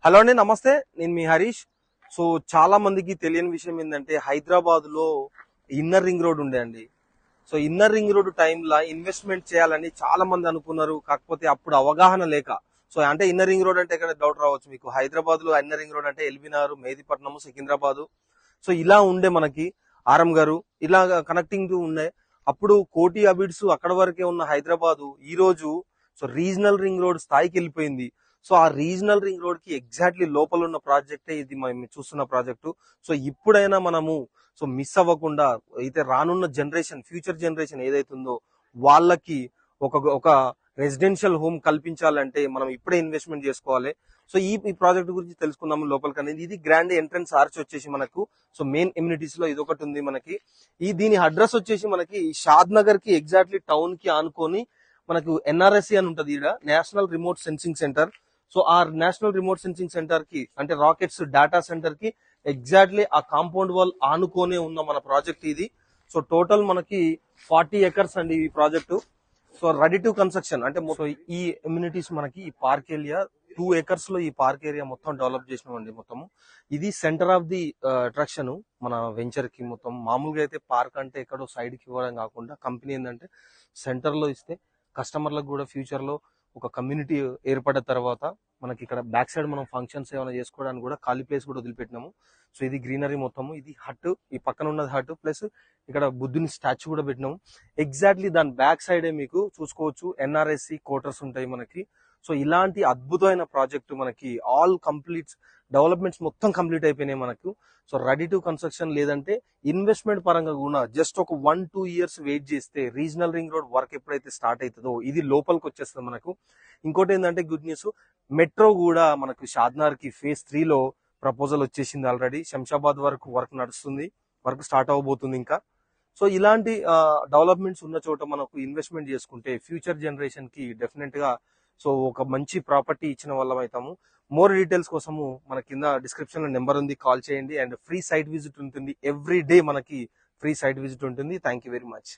Hello అండి, నమస్తే. నేను మీ హరీష్. సో చాలా మందికి తెలియని విషయం ఏంటంటే హైదరాబాద్ లో ఇన్నర్ రింగ్ రోడ్ ఉండే అండి. సో ఇన్నర్ రింగ్ రోడ్ టైంలో ఇన్వెస్ట్మెంట్ చేయాలని చాలా మంది అనుకున్నారు. కాకపోతే అప్పుడు అవగాహన లేక, సో అంటే ఇన్నర్ రింగ్ రోడ్ అంటే ఇక్కడ డౌట్ రావచ్చు మీకు. హైదరాబాద్ లో ఇన్నర్ రింగ్ రోడ్ అంటే ఎల్బీనగర్, మెహదీపట్నం, సికింద్రాబాద్, సో ఇలా ఉండే మనకి ఆరం గారు ఇలా కనెక్టింగ్ ఉండే. అప్పుడు కోటి అబిడ్స్ అక్కడ వరకే ఉన్న హైదరాబాద్ ఈ రోజు సో రీజనల్ రింగ్ రోడ్ స్థాయికి వెళ్ళిపోయింది. సో ఆ రీజనల్ రింగ్ రోడ్ కి ఎగ్జాక్ట్లీ లోపల ఉన్న ప్రాజెక్టే ఇది మనం చూస్తున్న ప్రాజెక్టు. సో ఇప్పుడైనా మనము సో మిస్ అవ్వకుండా అయితే రానున్న జనరేషన్, ఫ్యూచర్ జనరేషన్ ఏదైతుందో వాళ్ళకి ఒక ఒక రెసిడెన్షియల్ హోమ్ కల్పించాలంటే మనం ఇప్పుడే ఇన్వెస్ట్మెంట్ చేసుకోవాలి. సో ఈ ప్రాజెక్ట్ గురించి తెలుసుకుందాము లోపలికి అనేది. ఇది గ్రాండ్ ఎంట్రన్స్ ఆర్చ్ వచ్చేసి మనకు సో మెయిన్ ఎమ్యూనిటీస్ లో ఇది ఒకటి ఉంది మనకి. దీని అడ్రస్ వచ్చేసి మనకి షాద్ నగర్ కి ఎగ్జాక్ట్లీ టౌన్ కి ఆనుకొని మనకు ఎన్ఆర్ఎస్సి అని ఉంటది. ఇక్కడ national remote sensing centre. So ఆ నేషనల్ రిమోట్ సెన్సింగ్ సెంటర్ కి అంటే రాకెట్స్ డేటా సెంటర్ కి ఎగ్జాక్ట్లీ ఆ కాంపౌండ్ వాల్ ఆనుకోనే ఉన్న మన ప్రాజెక్ట్ ఇది. సో టోటల్ మనకి 40 ఎకర్స్ అండి ఈ project. So ready to construction అంటే ఈ ఇమ్యూనిటీస్ మనకి ఈ పార్క్ ఏరియా 2 ఎకర్స్ లో ఈ పార్క్ ఏరియా మొత్తం డెవలప్ చేసినామండి మొత్తము. ఇది సెంటర్ ఆఫ్ ది అట్రాక్షన్ మన వెంచర్ కి. మొత్తం మామూలుగా అయితే పార్క్ అంటే ఎక్కడో సైడ్ కి ఇవ్వడం కాకుండా కంపెనీ ఏంటంటే సెంటర్ లో ఇస్తే కస్టమర్లకు కూడా ఫ్యూచర్ లో ఒక కమ్యూనిటీ ఏర్పడిన తర్వాత మనకి ఇక్కడ బ్యాక్ సైడ్ మనం ఫంక్షన్స్ ఏమైనా చేసుకోవడానికి కూడా ఖాళీ ప్లేస్ కూడా వదిలిపెట్టినాము. సో ఇది గ్రీనరీ మొత్తము. ఇది హట్, ఈ పక్కన ఉన్నది హట్, ప్లస్ ఇక్కడ బుద్ధుని స్టాచ్యూ కూడా పెట్టినాము. ఎగ్జాక్ట్లీ దాని బ్యాక్ సైడే మీకు చూసుకోవచ్చు ఎన్ఆర్ఎస్సి క్వార్టర్స్ ఉంటాయి మనకి. సో ఇలాంటి అద్భుతమైన ప్రాజెక్టు మనకి ఆల్ కంప్లీట్ డెవలప్మెంట్స్ మొత్తం కంప్లీట్ అయిపోయినాయి మనకు. So ready to construction. లేదంటే ఇన్వెస్ట్మెంట్ పరంగా కూడా జస్ట్ ఒక 1-2 ఇయర్స్ వెయిట్ చేస్తే రీజనల్ రింగ్ రోడ్ వర్క్ ఎప్పుడైతే స్టార్ట్ అవుతుందో ఇది లోపలికి వచ్చేస్తుంది మనకు. ఇంకోటి ఏంటంటే గుడ్ న్యూస్, మెట్రో కూడా మనకు షాద్నగర్ కి ఫేజ్ 3 లో ప్రపోజల్ వచ్చేసింది ఆల్రెడీ. శంషాబాద్ వరకు వర్క్ నడుస్తుంది, వర్క్ స్టార్ట్ అవ్వబోతుంది ఇంకా. సో ఇలాంటి డెవలప్మెంట్స్ ఉన్న చోట మనకు ఇన్వెస్ట్మెంట్ చేసుకుంటే ఫ్యూచర్ జనరేషన్ కి డెఫినెట్ గా సో ఒక మంచి ప్రాపర్టీ ఇచ్చిన వాళ్ళం అవుతాము. మోర్ డీటెయిల్స్ కోసము మన కింద డిస్క్రిప్షన్ లో నెంబర్ ఉంది, కాల్ చేయండి. అండ్ ఫ్రీ సైట్ విజిట్ ఉంటుంది, ఎవ్రీ డే మనకి ఫ్రీ సైట్ విజిట్ ఉంటుంది. Thank you very much.